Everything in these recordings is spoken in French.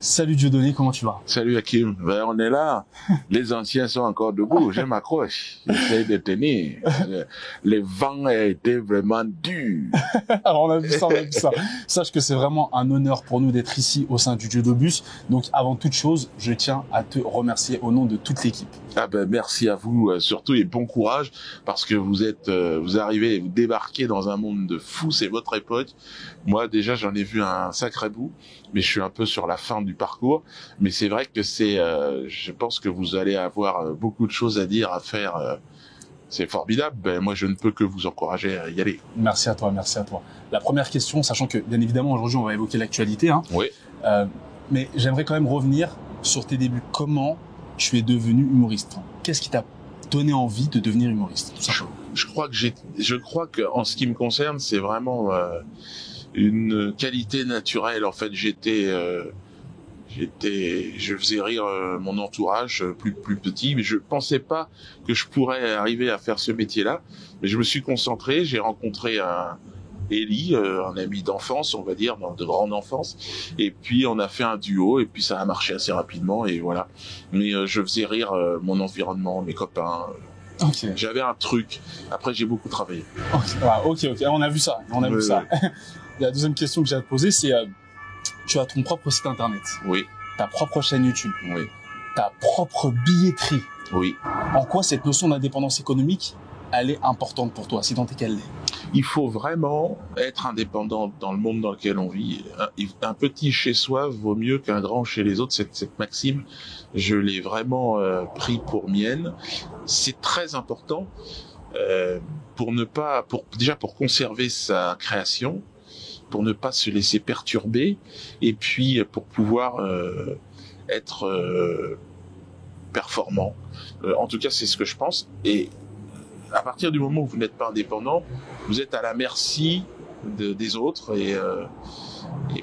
Salut Dieudonné, comment tu vas? Salut Hakim, ben, on est là. Les anciens sont encore debout. Je m'accroche. J'essaie de tenir. Les vents étaient vraiment durs. Alors on a vu ça, on a vu ça. Sache que c'est vraiment un honneur pour nous d'être ici au sein du Diodobus. Donc avant toute chose, je tiens à te remercier au nom de toute l'équipe. Ah ben merci à vous surtout et bon courage parce que vous arrivez, vous débarquez dans un monde de fous, c'est votre époque. Moi déjà j'en ai vu un sacré bout, mais je suis un peu sur la fin du parcours. Mais c'est vrai que je pense que vous allez avoir beaucoup de choses à dire, à faire. C'est formidable. Ben moi je ne peux que vous encourager à y aller. Merci à toi, merci à toi. La première question, sachant que bien évidemment aujourd'hui on va évoquer l'actualité, hein, Oui. mais j'aimerais quand même revenir sur tes débuts. Comment tu es devenu humoriste? Qu'est-ce qui t'a donné envie de devenir humoriste? Je crois que en ce qui me concerne, c'est vraiment une qualité naturelle. En fait, je faisais rire mon entourage plus petit, mais je pensais pas que je pourrais arriver à faire ce métier-là. Mais je me suis concentré, j'ai rencontré Elie, un ami d'enfance, on va dire, de grande enfance. Et puis on a fait un duo, et puis ça a marché assez rapidement, et voilà. Mais je faisais rire mon environnement, mes copains. Okay. J'avais un truc. Après, j'ai beaucoup travaillé. Ok. On a vu ça. Vu ça. La deuxième question que j'ai à te poser, c'est tu as ton propre site internet. Oui. Ta propre chaîne YouTube. Oui. Ta propre billetterie. Oui. En quoi cette notion d'indépendance économique, elle est importante pour toi, si tant est qu'elle l'est? Il faut vraiment être indépendant dans le monde dans lequel on vit. Un petit chez soi vaut mieux qu'un grand chez les autres. Cette maxime, je l'ai vraiment pris pour mienne. C'est très important pour conserver sa création, pour ne pas se laisser perturber, et puis pour pouvoir être performant. En tout cas, c'est ce que je pense. Et à partir du moment où vous n'êtes pas indépendant, vous êtes à la merci des autres et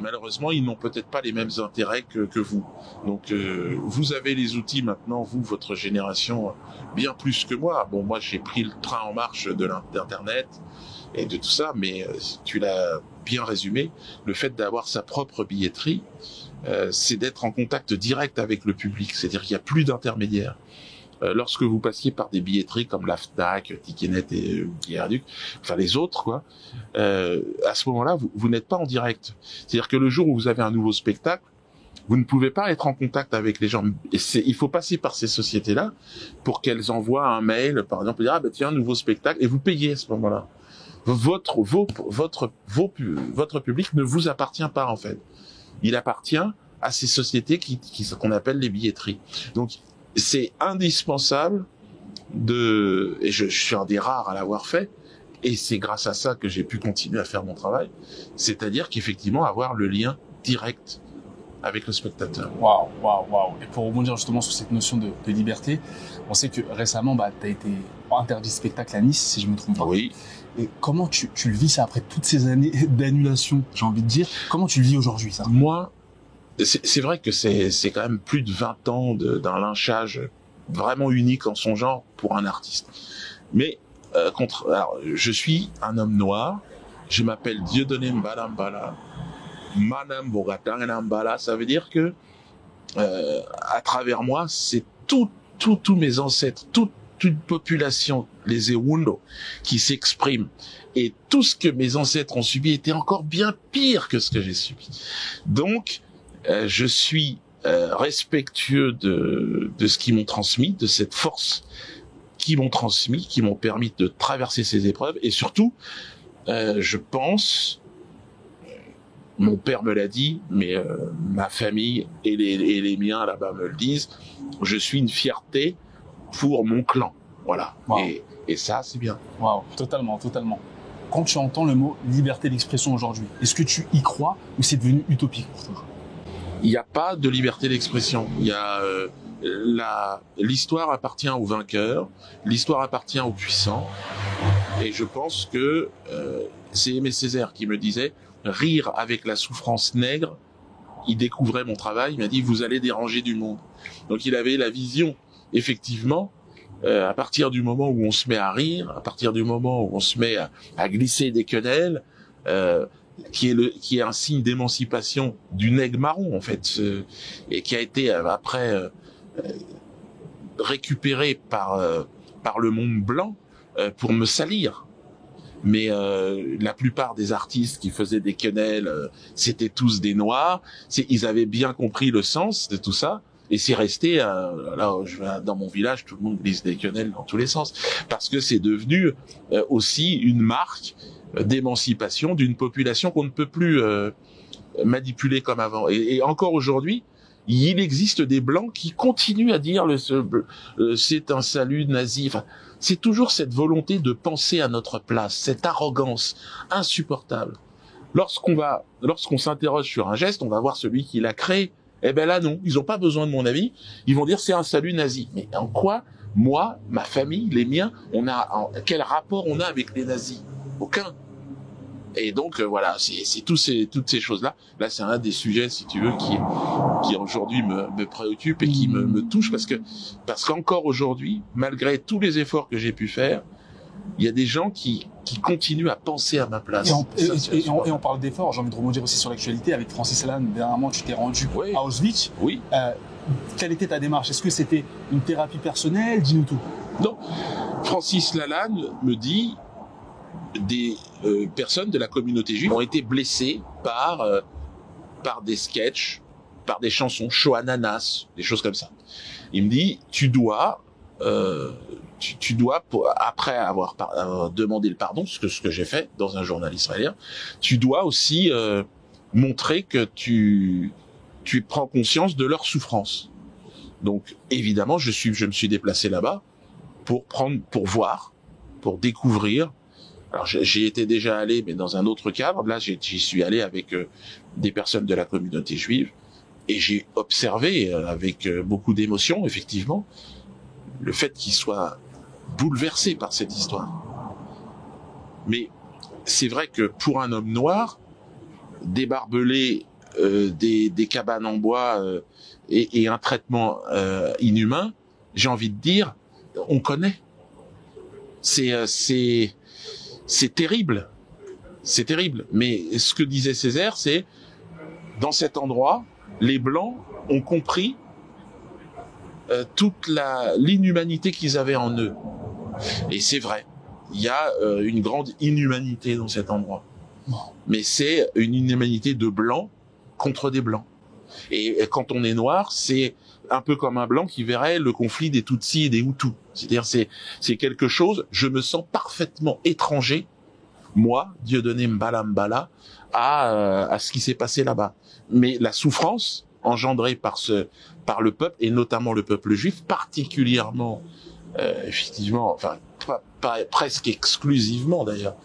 malheureusement, ils n'ont peut-être pas les mêmes intérêts que vous. Donc, vous avez les outils maintenant, vous, votre génération, bien plus que moi. Bon, moi, j'ai pris le train en marche d'Internet et de tout ça, mais tu l'as bien résumé. Le fait d'avoir sa propre billetterie, c'est d'être en contact direct avec le public. C'est-à-dire qu'il n'y a plus d'intermédiaires. Lorsque vous passiez par des billetteries comme la Fnac, Ticketnet et Guerduc, enfin les autres, quoi, à ce moment-là, vous n'êtes pas en direct. C'est-à-dire que le jour où vous avez un nouveau spectacle, vous ne pouvez pas être en contact avec les gens. Et il faut passer par ces sociétés-là pour qu'elles envoient un mail, par exemple, dire, ah ben tiens, un nouveau spectacle, et vous payez à ce moment-là. Votre public ne vous appartient pas, en fait. Il appartient à ces sociétés qu'on appelle les billetteries. Donc, c'est indispensable et je suis un des rares à l'avoir fait, et c'est grâce à ça que j'ai pu continuer à faire mon travail, c'est-à-dire qu'effectivement avoir le lien direct avec le spectateur. Waouh. Et pour rebondir justement sur cette notion de liberté, on sait que récemment, tu as été interdit de spectacle à Nice, si je me trompe pas. Oui. Et comment tu le vis ça après toutes ces années d'annulation, j'ai envie de dire? Comment tu le vis aujourd'hui, ça? Moi, c'est vrai que c'est quand même plus de 20 ans d'un lynchage vraiment unique en son genre pour un artiste. Mais alors, je suis un homme noir, je m'appelle Dieudonné Mbala Mbala, Manam Bogatang Mbala, ça veut dire que à travers moi, c'est tous mes ancêtres, toute une population, les Ewundo, qui s'expriment. Et tout ce que mes ancêtres ont subi était encore bien pire que ce que j'ai subi. Donc, je suis respectueux de ce qu'ils m'ont transmis, de cette force qu'ils m'ont transmis, qui m'ont permis de traverser ces épreuves. Et surtout, je pense, mon père me l'a dit, mais ma famille et les miens là-bas me le disent, je suis une fierté pour mon clan. Voilà. Wow. Et ça, c'est bien. Waouh, totalement. Quand tu entends le mot liberté d'expression aujourd'hui, est-ce que tu y crois ou c'est devenu utopique pour toi? Il n'y a pas de liberté d'expression. Il y a l'histoire appartient aux vainqueurs, l'histoire appartient aux puissants. Et je pense que c'est Aimé Césaire qui me disait rire avec la souffrance nègre. Il découvrait mon travail, il m'a dit vous allez déranger du monde. Donc il avait la vision, effectivement, à partir du moment où on se met à rire, à partir du moment où on se met à glisser des quenelles, qui est un signe d'émancipation du nègre marron en fait, et qui a été après récupéré par le monde blanc pour me salir. Mais la plupart des artistes qui faisaient des quenelles, c'était tous des noirs. Ils avaient bien compris le sens de tout ça. Et c'est resté, là, dans mon village, tout le monde glisse des quenelles dans tous les sens. Parce que c'est devenu aussi une marque d'émancipation d'une population qu'on ne peut plus manipuler comme avant. Et encore aujourd'hui, il existe des blancs qui continuent à dire c'est un salut nazi. Enfin, c'est toujours cette volonté de penser à notre place, cette arrogance insupportable. Lorsqu'on s'interroge sur un geste, on va voir celui qui l'a créé. Eh ben là non, ils n'ont pas besoin de mon avis. Ils vont dire c'est un salut nazi. Mais en quoi, moi, ma famille, les miens, quel rapport on a avec les nazis? Aucun. Et donc voilà, c'est toutes ces choses-là. Là, c'est un des sujets, si tu veux, qui aujourd'hui me préoccupe et qui me touche parce qu'encore aujourd'hui, malgré tous les efforts que j'ai pu faire, il y a des gens qui continuent à penser à ma place. Et on parle d'efforts. J'ai envie de rebondir aussi sur l'actualité avec Francis Lalanne. Dernièrement, tu t'es rendu à Auschwitz. Oui. Quelle était ta démarche? Est-ce que c'était une thérapie personnelle? Dis-nous tout. Non. Francis Lalanne me dit des personnes de la communauté juive ont été blessées par des sketchs, par des chansons, Choananas, des choses comme ça. Il me dit, tu dois, après avoir demandé le pardon, ce que j'ai fait dans un journal israélien, tu dois aussi montrer que tu prends conscience de leur souffrance. Donc, évidemment, je me suis déplacé là-bas pour voir, pour découvrir. Alors, j'y étais déjà allé, mais dans un autre cadre. Là, j'y suis allé avec des personnes de la communauté juive et j'ai observé avec beaucoup d'émotion, effectivement, le fait qu'ils soient bouleversés par cette histoire. Mais c'est vrai que pour un homme noir, débarbeler des cabanes en bois et un traitement inhumain, j'ai envie de dire, on connaît. C'est terrible. C'est terrible. Mais ce que disait Césaire, c'est, dans cet endroit, les Blancs ont compris toute l'inhumanité qu'ils avaient en eux. Et c'est vrai. Il y a une grande inhumanité dans cet endroit. Mais c'est une inhumanité de Blancs contre des Blancs. Et quand on est noir, c'est un peu comme un Blanc qui verrait le conflit des Tutsis et des Hutus. C'est-à-dire, c'est quelque chose, je me sens parfaitement étranger, moi, Dieudonné Mbala Mbala, à ce qui s'est passé là-bas. Mais la souffrance engendrée par le peuple, et notamment le peuple juif, particulièrement, effectivement, enfin, presque exclusivement d'ailleurs,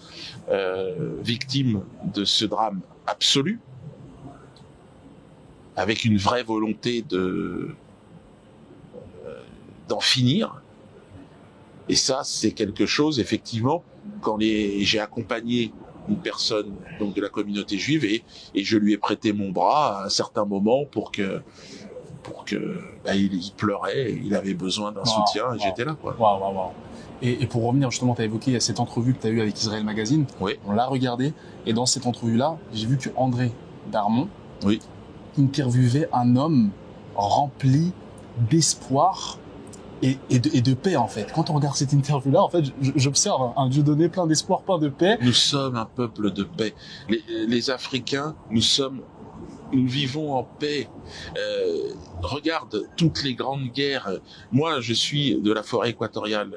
victime de ce drame absolu, avec une vraie volonté d'en finir. Et ça, c'est quelque chose, effectivement, j'ai accompagné une personne donc de la communauté juive et je lui ai prêté mon bras à un certain moment pour que il pleurait, il avait besoin d'un soutien et j'étais là, quoi. Et pour revenir justement, tu as évoqué cette entrevue que tu as eue avec Israël Magazine. Oui. On l'a regardée et dans cette entrevue-là, j'ai vu que André Darmon interviewait un homme rempli d'espoir et de paix, en fait. Quand on regarde cette interview-là, en fait, j'observe un Dieudonné plein d'espoir, plein de paix. Nous sommes un peuple de paix. Les Africains, nous vivons en paix. Regarde toutes les grandes guerres. Moi, je suis de la forêt équatoriale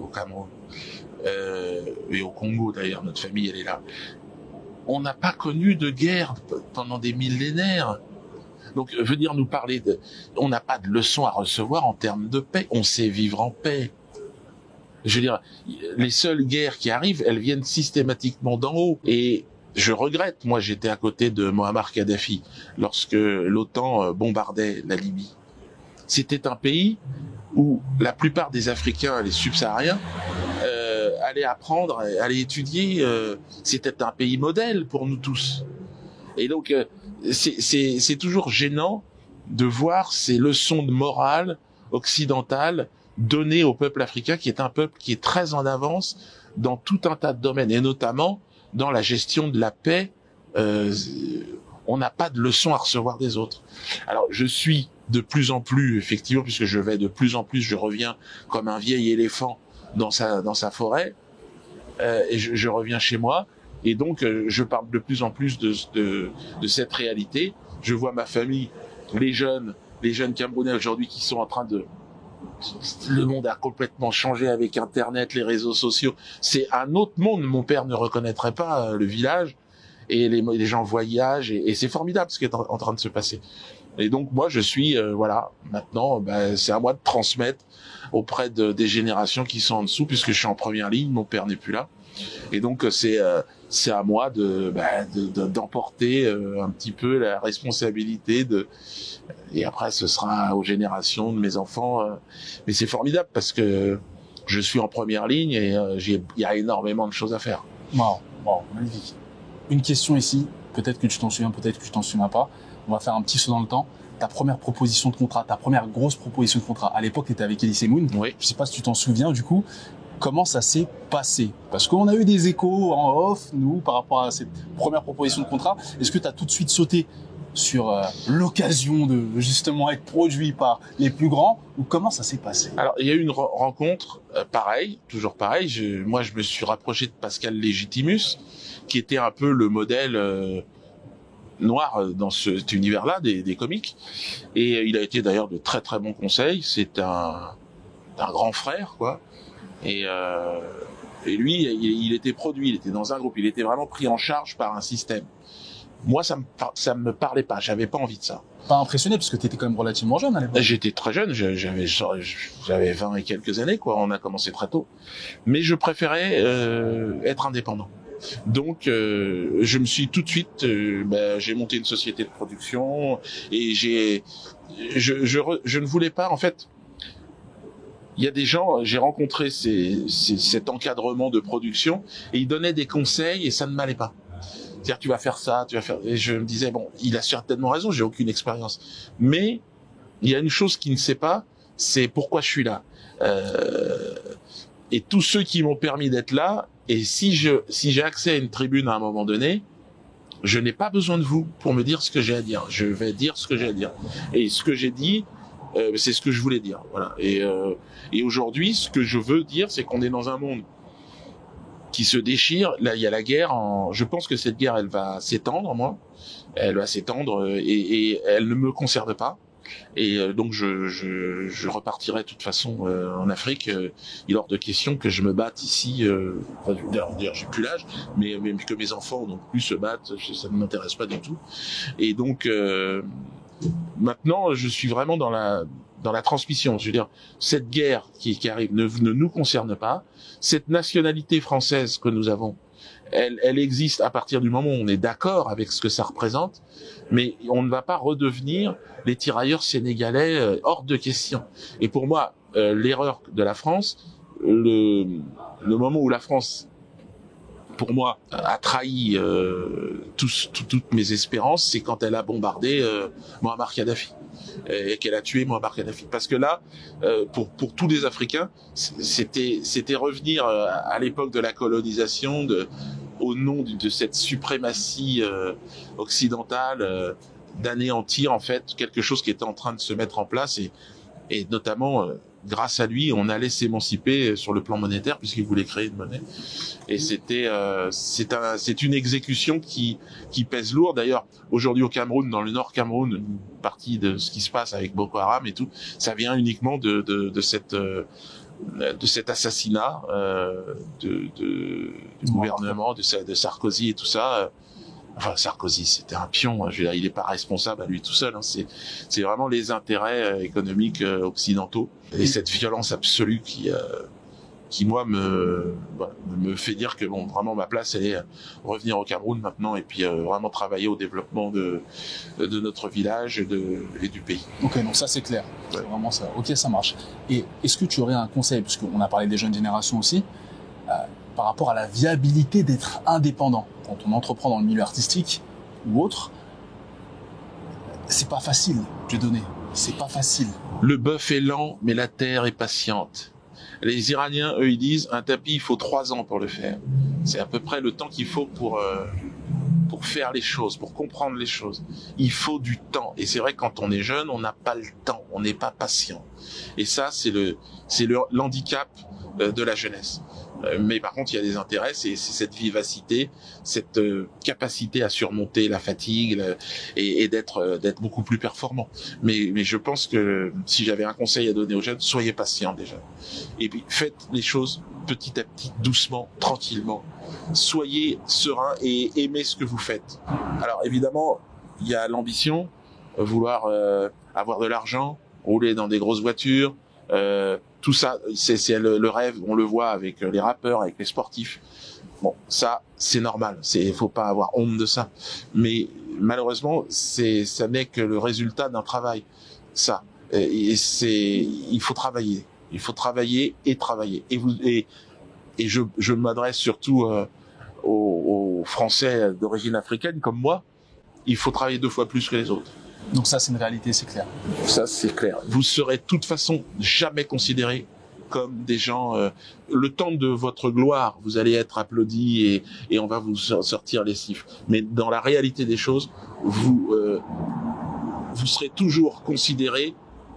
au Cameroun et au Congo d'ailleurs. Notre famille, elle est là. On n'a pas connu de guerre pendant des millénaires. Donc, venir nous parler on n'a pas de leçon à recevoir en termes de paix. On sait vivre en paix. Je veux dire, les seules guerres qui arrivent, elles viennent systématiquement d'en haut. Et je regrette, moi j'étais à côté de Moammar Kadhafi lorsque l'OTAN bombardait la Libye. C'était un pays où la plupart des Africains, les subsahariens, allaient apprendre, allaient étudier. C'était un pays modèle pour nous tous. Et donc, c'est toujours gênant de voir ces leçons de morale occidentale données au peuple africain, qui est un peuple qui est très en avance dans tout un tas de domaines, et notamment dans la gestion de la paix, on n'a pas de leçons à recevoir des autres. Alors, je suis de plus en plus, effectivement, puisque je vais de plus en plus, je reviens comme un vieil éléphant dans sa forêt, et je reviens chez moi, et donc je parle de plus en plus de cette réalité. Je vois ma famille, les jeunes Camerounais aujourd'hui qui sont en train de... Le monde a complètement changé avec Internet, les réseaux sociaux. C'est un autre monde. Mon père ne reconnaîtrait pas le village, et les gens voyagent, et c'est formidable ce qui est en train de se passer. Et donc moi je suis voilà, maintenant c'est à moi de transmettre auprès des générations qui sont en dessous, puisque je suis en première ligne, mon père n'est plus là. Et donc c'est à moi d'emporter un petit peu la responsabilité et après ce sera aux générations de mes enfants, mais c'est formidable parce que je suis en première ligne et il y a énormément de choses à faire. Wow, magnifique. Une question ici, peut-être que tu t'en souviens, peut-être que tu t'en souviens pas. On va faire un petit saut dans le temps. Ta première proposition de contrat, ta première grosse proposition de contrat, à l'époque, tu étais avec Elysée Moon. Oui. Je sais pas si tu t'en souviens, du coup, comment ça s'est passé? Parce qu'on a eu des échos en off, nous, par rapport à cette première proposition de contrat. Est-ce que tu as tout de suite sauté sur l'occasion de justement être produit par les plus grands, ou comment ça s'est passé? Alors, il y a eu une rencontre, toujours pareil. Moi, je me suis rapproché de Pascal Légitimus, qui était un peu le modèle noir dans cet univers-là des comiques, et il a été d'ailleurs de très très bons conseils. C'est un grand frère, quoi. Et lui, il était produit, il était dans un groupe, il était vraiment pris en charge par un système. Moi, ça me parlait pas, j'avais pas envie de ça. Pas impressionné, parce que tu étais quand même relativement jeune à l'époque. J'étais très jeune, j'avais 20 et quelques années, quoi. On a commencé très tôt, mais je préférais être indépendant. Donc, je me suis tout de suite, j'ai monté une société de production, et je ne voulais pas, en fait. Il y a des gens, j'ai rencontré cet encadrement de production, et ils donnaient des conseils et ça ne m'allait pas. C'est-à-dire, tu vas faire ça, tu vas faire... Et je me disais, bon, il a certainement raison, j'ai aucune expérience. Mais il y a une chose qu'il ne sait pas, c'est pourquoi je suis là. Et tous ceux qui m'ont permis d'être là, et si j'ai accès à une tribune à un moment donné, je n'ai pas besoin de vous pour me dire ce que j'ai à dire. Je vais dire ce que j'ai à dire. Et ce que j'ai dit, c'est ce que je voulais dire. Voilà. Et aujourd'hui, ce que je veux dire, c'est qu'on est dans un monde qui se déchire. Là, il y a la guerre. Je pense que cette guerre, elle va s'étendre, moi. Elle va s'étendre et elle ne me concerne pas. Et donc je repartirai de toute façon en Afrique. Il est hors de question que je me batte ici. D'ailleurs, j'ai plus l'âge, mais que mes enfants non plus se battent, ça ne m'intéresse pas du tout. Et donc maintenant, je suis vraiment dans la transmission. Je veux dire, cette guerre qui arrive ne nous concerne pas. Cette nationalité française que nous avons, elle existe à partir du moment où on est d'accord avec ce que ça représente, mais on ne va pas redevenir les tirailleurs sénégalais, hors de question. Et pour moi, l'erreur de la France, le moment où la France, pour moi, a trahi toutes mes espérances, c'est quand elle a bombardé Muammar Kadhafi et qu'elle a tué Muammar Kadhafi. Parce que là, pour tous les Africains, c'était revenir à l'époque de la colonisation, au nom de cette suprématie occidentale, d'anéantir en fait quelque chose qui était en train de se mettre en place, et notamment grâce à lui, on allait s'émanciper sur le plan monétaire puisqu'il voulait créer une monnaie. Et c'est une exécution qui pèse lourd. D'ailleurs, aujourd'hui au Cameroun, dans le Nord Cameroun, une partie de ce qui se passe avec Boko Haram et tout, ça vient uniquement de cet assassinat du gouvernement, de Sarkozy et tout ça. Enfin, Sarkozy, c'était un pion. Je veux dire, il n'est pas responsable à lui tout seul. Hein. C'est vraiment les intérêts économiques occidentaux et cette violence absolue qui moi me fait dire que bon, vraiment ma place, elle est revenir au Cameroun maintenant et puis vraiment travailler au développement de notre village et du pays. Ok, donc ça c'est clair. Ouais. C'est vraiment ça. Ok, ça marche. Et est-ce que tu aurais un conseil, parce qu'on a parlé des jeunes générations aussi, par rapport à la viabilité d'être indépendant quand on entreprend dans le milieu artistique ou autre? C'est pas facile de donner. C'est pas facile. Le bœuf est lent, mais la terre est patiente. Les Iraniens, eux, ils disent un tapis, il faut 3 ans pour le faire. C'est à peu près le temps qu'il faut pour faire les choses, pour comprendre les choses. Il faut du temps. Et c'est vrai que quand on est jeune, on n'a pas le temps, on n'est pas patient. Et ça, c'est l'handicap de la jeunesse. Mais par contre, il y a des intérêts, c'est cette vivacité, cette capacité à surmonter la fatigue et d'être beaucoup plus performant. Mais je pense que si j'avais un conseil à donner aux jeunes, soyez patients déjà. Et puis faites les choses petit à petit, doucement, tranquillement. Soyez serein et aimez ce que vous faites. Alors évidemment, il y a l'ambition, vouloir avoir de l'argent, rouler dans des grosses voitures, tout ça, c'est le rêve, on le voit avec les rappeurs, avec les sportifs. Bon, ça, c'est normal, faut pas avoir honte de ça. Mais malheureusement, ça n'est que le résultat d'un travail. Ça, il faut travailler. Il faut travailler et travailler. Et je m'adresse surtout aux Français d'origine africaine comme moi. Il faut travailler 2 fois plus que les autres. Donc ça, c'est une réalité, c'est clair. Ça, c'est clair. Vous serez de toute façon jamais considérés comme des gens... le temps de votre gloire, vous allez être applaudis et on va vous sortir les siffles. Mais dans la réalité des choses, vous serez toujours considérés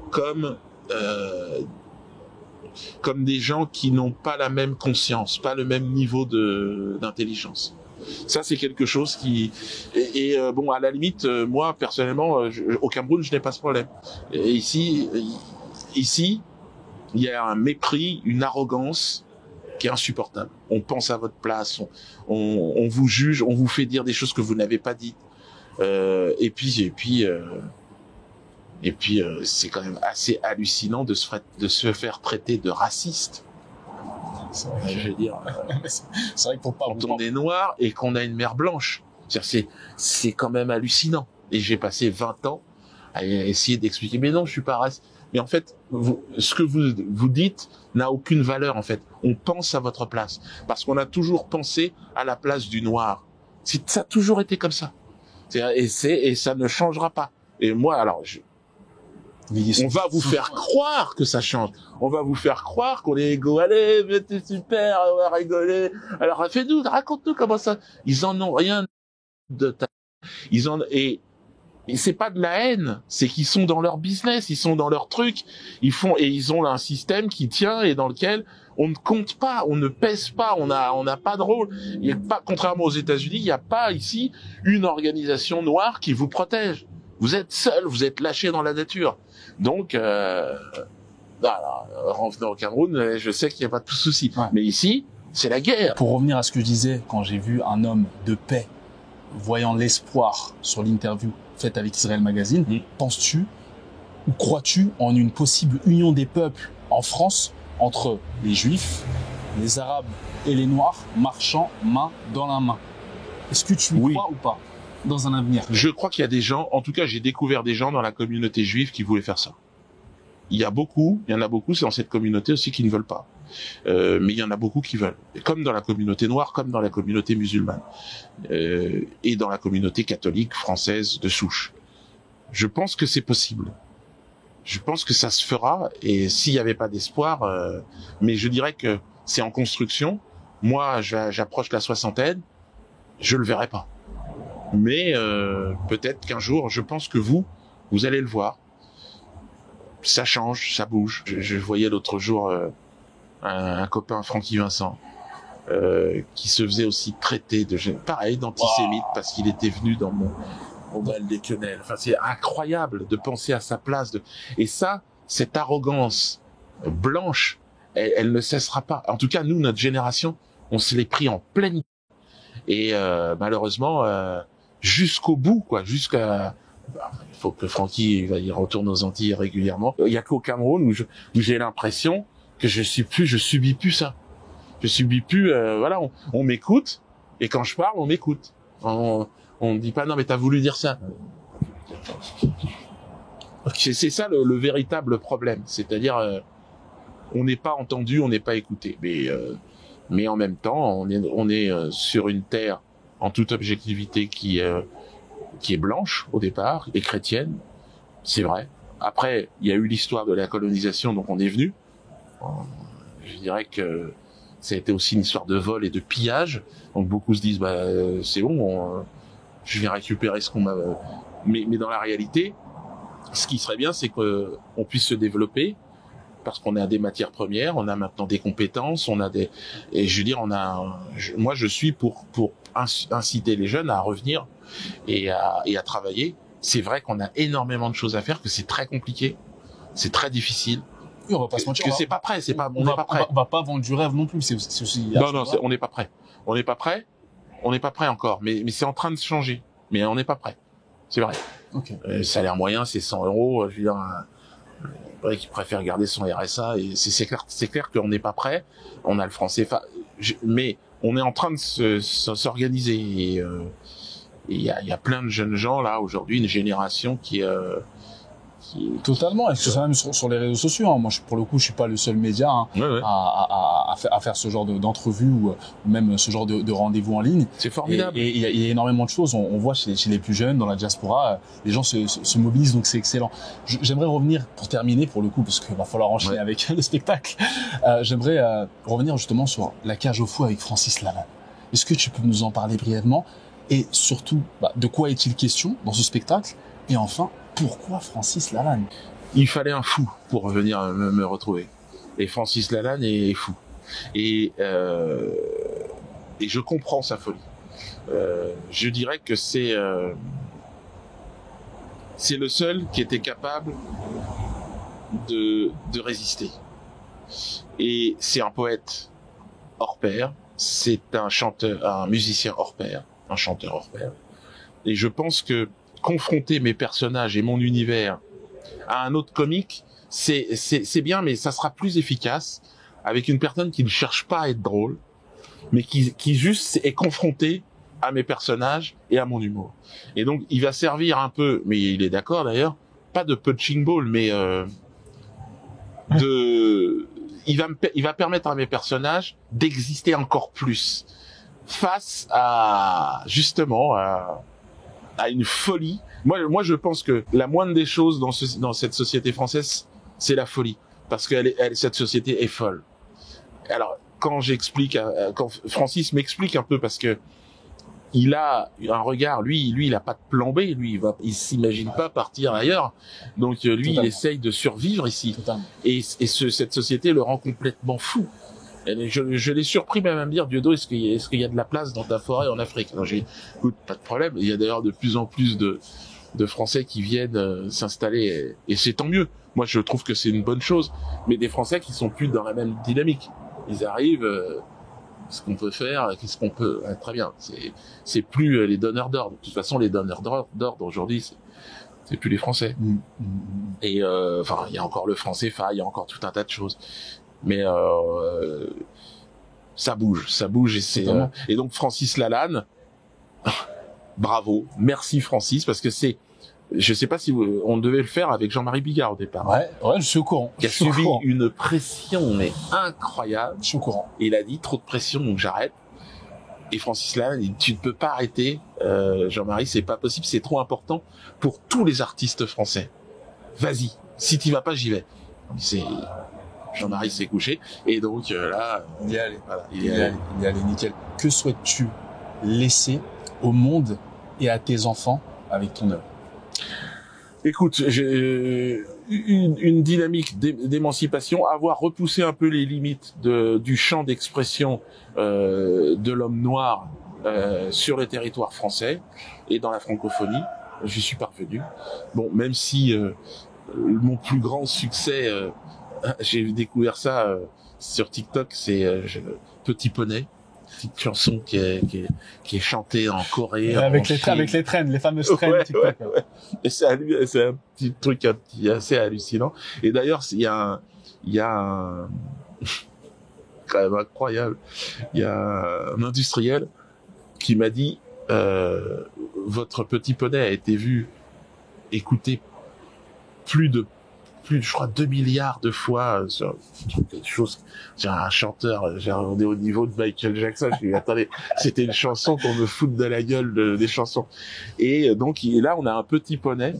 comme des gens qui n'ont pas la même conscience, pas le même niveau d'intelligence. Ça, c'est quelque chose qui... bon, à la limite, moi, personnellement, au Cameroun, je n'ai pas ce problème. Et ici, il y a un mépris, une arrogance qui est insupportable. On pense à votre place, on vous juge, on vous fait dire des choses que vous n'avez pas dites. Et puis, c'est quand même assez hallucinant de se faire traiter de raciste. Je veux dire, c'est vrai que pour pas quand on est noir et qu'on a une mère blanche, c'est quand même hallucinant. Et j'ai passé 20 ans à essayer d'expliquer, mais non, je suis pas raciste. Mais en fait, ce que vous dites n'a aucune valeur, en fait. On pense à votre place. Parce qu'on a toujours pensé à la place du noir. Ça a toujours été comme ça. Et ça ne changera pas. Et moi, alors, on va vous faire croire que ça change. On va vous faire croire qu'on est égaux. Allez, mais t'es super, on va rigoler. Alors, raconte-nous comment ça. Ils en ont rien de ta... Et c'est pas de la haine, c'est qu'ils sont dans leur business, ils sont dans leur truc, ils ont un système qui tient et dans lequel on ne compte pas, on ne pèse pas, on n'a pas de rôle. Il y a pas, contrairement aux États-Unis, il n'y a pas ici une organisation noire qui vous protège. Vous êtes seul, vous êtes lâché dans la nature. Donc, en venant au Cameroun, je sais qu'il n'y a pas de souci. Ouais. Mais ici, c'est la guerre. Pour revenir à ce que je disais, quand j'ai vu un homme de paix voyant l'espoir sur l'interview faite avec Israël Magazine, penses-tu ou crois-tu en une possible union des peuples en France entre les Juifs, les Arabes et les Noirs marchant main dans la main? Est-ce que tu y crois ou pas dans un avenir? Je crois qu'il y a des gens, en tout cas j'ai découvert des gens dans la communauté juive qui voulaient faire ça. Il y en a beaucoup, c'est dans cette communauté aussi qui ne veulent pas. Mais il y en a beaucoup qui veulent. Comme dans la communauté noire, comme dans la communauté musulmane. Et dans la communauté catholique française de souche. Je pense que c'est possible. Je pense que ça se fera, et s'il n'y avait pas d'espoir, mais je dirais que c'est en construction. Moi, j'approche la soixantaine, je le verrai pas. Mais peut-être qu'un jour, je pense que vous allez le voir. Ça change, ça bouge. Je voyais l'autre jour un copain, Francky Vincent, qui se faisait aussi traiter d'antisémite parce qu'il était venu dans mon bal des quenelles. Enfin, c'est incroyable de penser à sa place. Et ça, cette arrogance blanche, elle ne cessera pas. En tout cas, nous, notre génération, on se l'est pris en pleine. Et malheureusement, jusqu'au bout, quoi, il faut que Francky il retourne aux Antilles régulièrement. Il y a qu'au Cameroun où j'ai l'impression que je subis plus ça. Je subis plus. Voilà, on m'écoute et quand je parle, on m'écoute. On me dit pas non mais t'as voulu dire ça. C'est ça le véritable problème. C'est-à-dire on n'est pas entendu, on n'est pas écouté. Mais en même temps, on est sur une terre en toute objectivité qui est blanche au départ et chrétienne, c'est vrai. Après, il y a eu l'histoire de la colonisation, donc on est venu. Je dirais que Ça a été aussi une histoire de vol et de pillage. Donc beaucoup se disent, c'est bon, je vais récupérer ce qu'on m'a. Mais dans la réalité, ce qui serait bien, c'est que on puisse se développer parce qu'on a des matières premières, on a maintenant des compétences, et je veux dire, moi je suis pour inciter les jeunes à revenir et à travailler. C'est vrai qu'on a énormément de choses à faire, que c'est très compliqué, c'est très difficile. Oui, on va pas se mentir. Que c'est pas prêt, on n'est pas prêt. On va pas vendre du rêve non plus, c'est aussi. Non, on n'est pas prêt. On n'est pas prêt encore, mais c'est en train de changer. Mais on n'est pas prêt. C'est vrai. Ok. Salaire moyen, c'est 100 €. Je veux dire, qui préfère garder son RSA, et c'est clair qu'on n'est pas prêt. On a le franc CFA, mais on est en train de s'organiser, et il y a plein de jeunes gens là aujourd'hui, une génération qui Totalement, et c'est ça même sur les réseaux sociaux. Hein. Moi, pour le coup, je suis pas le seul média à faire ce genre d'entrevue ou même ce genre de rendez-vous en ligne. C'est formidable. Et il y a énormément de choses. On voit chez les plus jeunes, dans la diaspora, les gens se mobilisent, donc c'est excellent. J'aimerais revenir, pour terminer, pour le coup, parce qu'il va falloir enchaîner avec le spectacle. J'aimerais revenir justement sur La Cage aux Fous avec Francis Lalanne. Est-ce que tu peux nous en parler brièvement? Et surtout, de quoi est-il question dans ce spectacle? Et enfin, pourquoi Francis Lalanne? Il fallait un fou pour venir me retrouver. Et Francis Lalanne est fou. Et je comprends sa folie. Je dirais que c'est le seul qui était capable de résister. Et c'est un poète hors pair. C'est un musicien hors pair, un chanteur hors pair. Et je pense que confronter mes personnages et mon univers à un autre comique, c'est bien, mais ça sera plus efficace avec une personne qui ne cherche pas à être drôle, mais qui juste est confrontée à mes personnages et à mon humour. Et donc, il va servir un peu, mais il est d'accord d'ailleurs, pas de punching ball, mais il va permettre à mes personnages d'exister encore plus face à, justement, à une folie. Moi, je pense que la moindre des choses dans cette société française, c'est la folie, parce que cette société est folle. Alors, quand Francis m'explique un peu, parce que il a un regard, lui, il a pas de plan B, il s'imagine pas partir ailleurs. Donc, lui, Totalement. il essaye de survivre ici. Totalement. Et cette société le rend complètement fou. Je l'ai surpris même à me dire, Dieudo, est-ce qu'il y a de la place dans ta forêt en Afrique? Alors écoute, pas de problème. Il y a d'ailleurs de plus en plus de Français qui viennent s'installer, et c'est tant mieux. Moi, je trouve que c'est une bonne chose. Mais des Français qui sont plus dans la même dynamique. Ils arrivent, ce qu'on peut faire, qu'est-ce qu'on peut, très bien. C'est plus les donneurs d'ordre. De toute façon, les donneurs d'ordre aujourd'hui, c'est plus les Français. Et il y a encore le franc CFA, il y a encore tout un tas de choses. Mais ça bouge, et donc Francis Lalanne, bravo, merci Francis, parce que je sais pas si on devait le faire avec Jean-Marie Bigard au départ. Ouais, je suis au courant. Qui a subi une pression mais incroyable. Je suis au courant. Et il a dit trop de pression, donc j'arrête. Et Francis Lalanne dit, tu ne peux pas arrêter, Jean-Marie, c'est pas possible, c'est trop important pour tous les artistes français. Vas-y, si t'y vas pas, j'y vais. Jean-Marie s'est couché, et donc là, il y allait. Voilà, il y allait nickel. Que souhaites-tu laisser au monde et à tes enfants avec ton œuvre? Écoute, j'ai une dynamique d'émancipation, avoir repoussé un peu les limites du champ d'expression de l'homme noir sur les territoires français et dans la francophonie. J'y suis parvenu. Bon, même si mon plus grand succès, j'ai découvert ça sur TikTok, c'est Petit Poney, petite chanson qui est chantée en Corée, avec les trends, les fameuses trends TikTok. Ouais. Et c'est un petit truc assez hallucinant. Et d'ailleurs, il y a un quand même incroyable. Il y a un industriel qui m'a dit votre Petit Poney a été vu, écouté plus, je crois, 2 milliards de fois sur quelque chose. J'ai un chanteur, on est au niveau de Michael Jackson. Je lui ai dit, attendez, c'était une chanson qu'on me foute de la gueule des chansons. Et donc, là, on a un Petit Poney.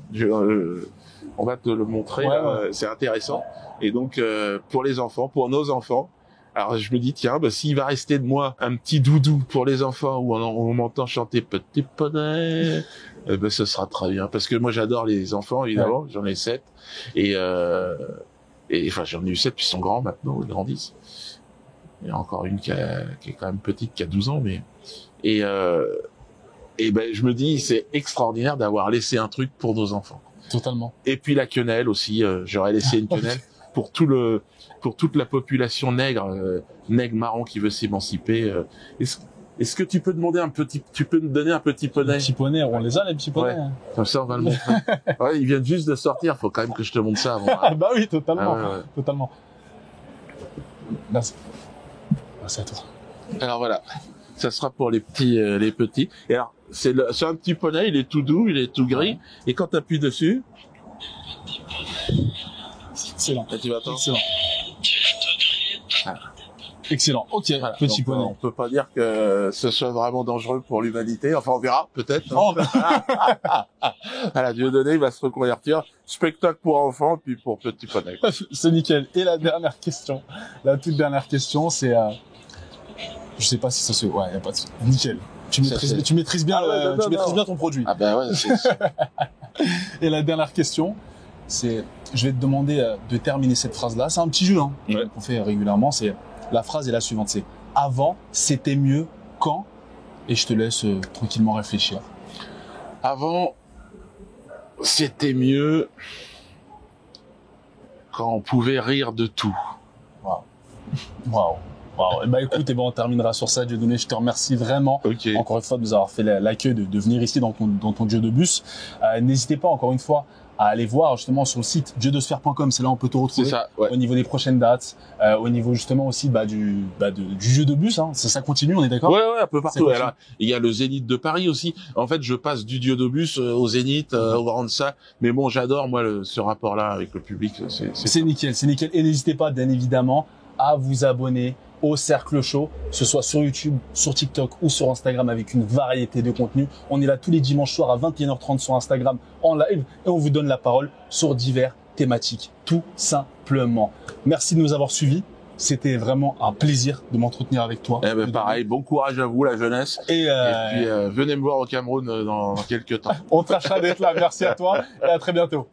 On va te le montrer. Ouais. C'est intéressant. Et donc, pour les enfants, pour nos enfants, Alors je me dis tiens, bah, s'il va rester de moi un petit doudou pour les enfants où on m'entend chanter Petit Poney, ben ce sera très bien parce que moi j'adore les enfants évidemment, j'en ai 7 et enfin j'en ai eu 7 puis ils sont grands maintenant, ils grandissent. Il y a encore une qui est quand même petite qui a 12 ans mais et ben je me dis c'est extraordinaire d'avoir laissé un truc pour nos enfants. Totalement. Et puis la quenelle aussi, j'aurais laissé une quenelle pour toute la population nègre marron qui veut s'émanciper. Est-ce que tu peux me donner un petit poney? Un petit poney, on les a les petits poneys. Ouais. Comme ça on va le montrer. Ouais, ils viennent juste de sortir, faut quand même que je te montre ça avant. Ah bah oui, totalement, ouais. totalement. Merci. Merci à toi. Alors voilà, ça sera pour les petits. Et alors c'est un petit poney, il est tout doux, il est tout gris, et quand tu appuies dessus, excellent. Là, tu vas attendre. Excellent. Ah. Excellent. Ok, voilà. petit Donc, poney. on peut pas dire que ce soit vraiment dangereux pour l'humanité. Enfin, on verra, peut-être. Oh, Voilà, Dieudonné, il va se reconvertir. Spectacle pour enfants, puis pour petit poney. c'est nickel. Et la dernière question, la toute dernière question, c'est, je sais pas si ça se, ouais, y a pas de, nickel. Tu maîtrises bien, tu maîtrises bien ton produit. Ah ben ouais. Et la dernière question, c'est, je vais te demander de terminer cette phrase-là. C'est un petit jeu, hein, qu'on fait régulièrement. C'est, la phrase est la suivante, c'est avant, c'était mieux quand, et je te laisse tranquillement réfléchir. Avant, c'était mieux quand on pouvait rire de tout. Waouh. Waouh. Wow. Bah écoute, on terminera sur ça, Dieudonné. Je te remercie vraiment encore une fois de nous avoir fait l'accueil de venir ici dans ton Dieu de bus. N'hésitez pas encore une fois à aller voir justement sur le site dieudesphère.com, c'est là où on peut te retrouver. C'est ça, ouais. Au niveau des prochaines dates, au niveau justement aussi du jeu de bus. Hein. Ça continue, on est d'accord? Ouais, un peu partout. Alors, il y a le Zénith de Paris aussi. En fait, je passe du Dieu de bus au Zénith, au Grand de ça. Mais bon, j'adore moi ce rapport-là avec le public. C'est nickel, c'est nickel. Et n'hésitez pas, bien évidemment, à vous abonner au Cercle Show, que ce soit sur YouTube, sur TikTok ou sur Instagram avec une variété de contenus. On est là tous les dimanches soirs à 21h30 sur Instagram en live et on vous donne la parole sur divers thématiques, tout simplement. Merci de nous avoir suivis. C'était vraiment un plaisir de m'entretenir avec toi. Eh ben pareil, bon courage à vous la jeunesse. Et puis venez me voir au Cameroun dans quelques temps. On tâchera d'être là. Merci à toi et à très bientôt.